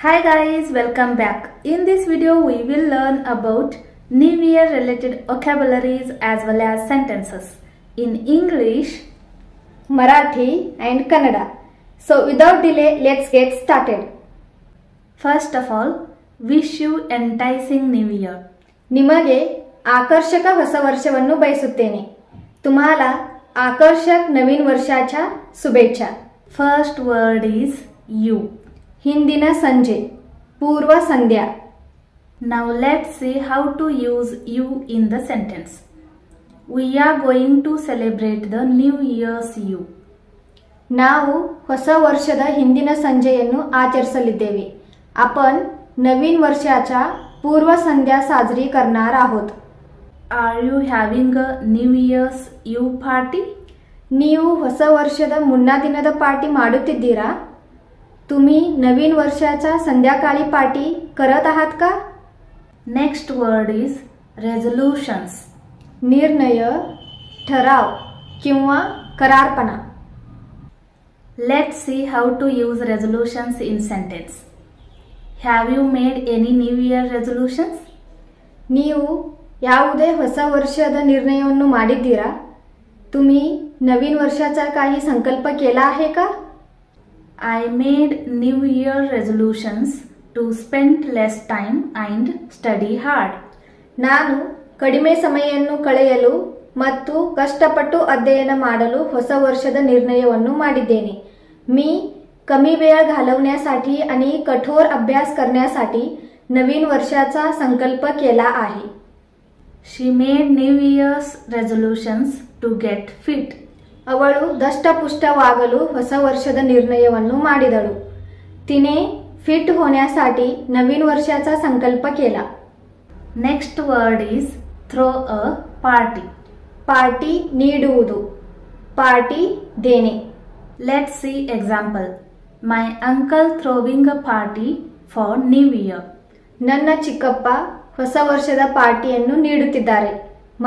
Hi guys, welcome back. In this video we will learn about New Year related vocabularies as well as sentences in English, Marathi and Kannada. So without delay, let's get started. First of all, wish you enticing New Year. ನಿಮಗೆ ಆಕರ್ಷಕ ಹೊಸ ವರ್ಷವನ್ನು ಬಯಸುತ್ತೇನೆ. तुम्हाला आकर्षक नवीन वर्षाच्या शुभेच्छा. First word is you. ಹಿಂದಿನ ಸಂಜೆ, ಪೂರ್ವ ಸಂಧ್ಯಾ. Now let's see how to use you in the sentence. We are going to celebrate the New Year's you. ನಾವು ಹೊಸ ವರ್ಷದ ಹಿಂದಿನ ಸಂಜೆಯನ್ನು ಆಚರಿಸಲಿದ್ದೇವೆ. आपण नवीन वर्षाच्या पूर्व संध्या साजरी करणार आहोत. Are you having a New Year's Eve party? ನೀವು ಹೊಸ ವರ್ಷದ ಮುನ್ನಾ ದಿನದ ಪಾರ್ಟಿ ಮಾಡುತ್ತಿದ್ದೀರಾ? तुम्ही नवीन वर्षाच्या संध्याकाळी पार्टी करत आहात का? Next word is resolutions. निर्णय, ठराव किंवा करारपणा. Let's see how to use resolutions in sentence. Have you made any New Year resolutions? ನೀವು ಯಾವುದೇ ಹೊಸ ವರ್ಷದ ನಿರ್ಣಯವನ್ನು ಮಾಡಿದ್ದೀರಾ? तुम्ही नवीन वर्षाचा काही संकल्प केला आहे का? I made New Year resolutions to spend less time and study hard. ನಾನು ಕಡಿಮೆ ಸಮಯವನ್ನು ಕಳೆಯಲು ಮತ್ತು ಕಷ್ಟಪಟ್ಟು ಅಧ್ಯಯನ ಮಾಡಲು ಹೊಸ ವರ್ಷದ ನಿರ್ಣಯವನ್ನು ಮಾಡಿದ್ದೇನೆ. मी कमी वेळ घालवण्यासाठी आणि कठोर अभ्यास करण्यासाठी नवीन वर्षाचा संकल्प केला आहे. She made New Year's resolutions to get fit. ಅವಳು ದಷ್ಟಪುಷ್ಟವಾಗಲು ಹೊಸ ವರ್ಷದ ನಿರ್ಣಯವನ್ನು ಮಾಡಿದಳು. तिने फिट होण्यासाठी नवीन वर्षाचा संकल्प केला. Next word is throw a party. Party ನೀಡುವುದು, party ದೇನೆ. Let's see example. My uncle throwing a party for New Year. ನನ್ನ ಚಿಕ್ಕಪ್ಪ ಹೊಸ ವರ್ಷದ ಪಾರ್ಟಿಯನ್ನು ನೀಡುತ್ತಿದ್ದಾರೆ.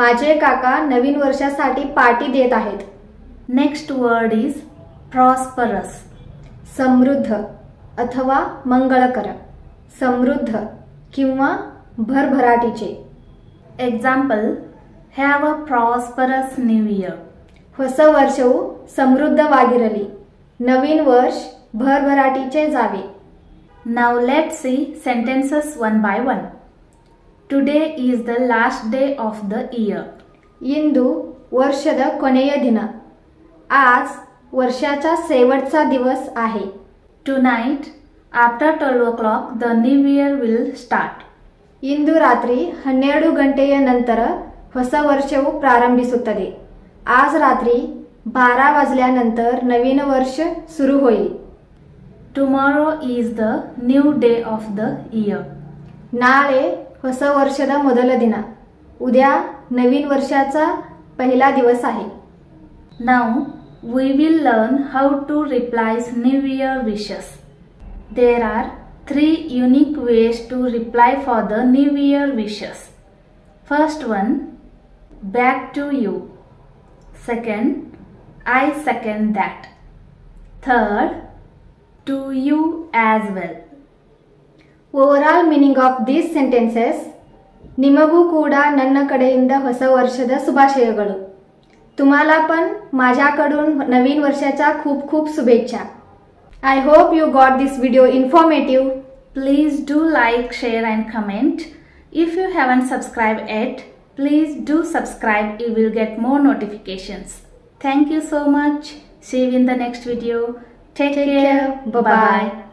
माझे काका नवीन वर्षासाठी पार्टी देत आहेत. Next word is prosperous. समृद्ध अथवा मंगळकर, समृद्ध किंवा भरभराटीचे. Example, have a prosperous New Year. ಹೊಸ ವರ್ಷವು ಸಮೃದ್ಧವಾಗಿರಲಿ, ನವೀನ್ ವರ್ಷ ಭರಭರಾटीचे जावे. Now let's see sentences one by one. Today is the last day of the year. ಇಂದು ವರ್ಷದ ಕೊನೆಯ ದಿನ. आज वर्षाचा शेवटचा दिवस आहे. Tonight, after 12 o'clock, the new year will start. ಇಂದು ರಾತ್ರಿ 12 ಗಂಟೆಯ ನಂತರ ಹೊಸ ವರ್ಷವು ಪ್ರಾರಂಭಿಸುತ್ತದೆ. आज रात्री 12 वाजल्यानंतर नवीन वर्ष सुरू होईल. Tomorrow is the new day of the year. ನಾಳೆ ಹೊಸ ವರ್ಷದ ಮೊದಲ ದಿನ. उद्या नवीन वर्षाचा पहिला दिवस आहे. Now we will learn how to reply New Year wishes. There are 3 unique ways to reply for the New Year wishes. First one, back to you. Second, I second that. Third, to you as well. Overall meaning of these sentences, ನಿಮಗೂ ಕೂಡ ನನ್ನ ಕಡೆಯಿಂದ ಹೊಸ ವರ್ಷದ ಶುಭಾಶಯಗಳು. तुम्हाला पण माझ्याकडून नवीन वर्षाच्या खूप खूप शुभेच्छा. I hope you got this video informative. Please do like, share and comment. If you haven't subscribed yet, please do subscribe. You will get more notifications. Thank you so much. See you in the next video. Take care. Bye-bye.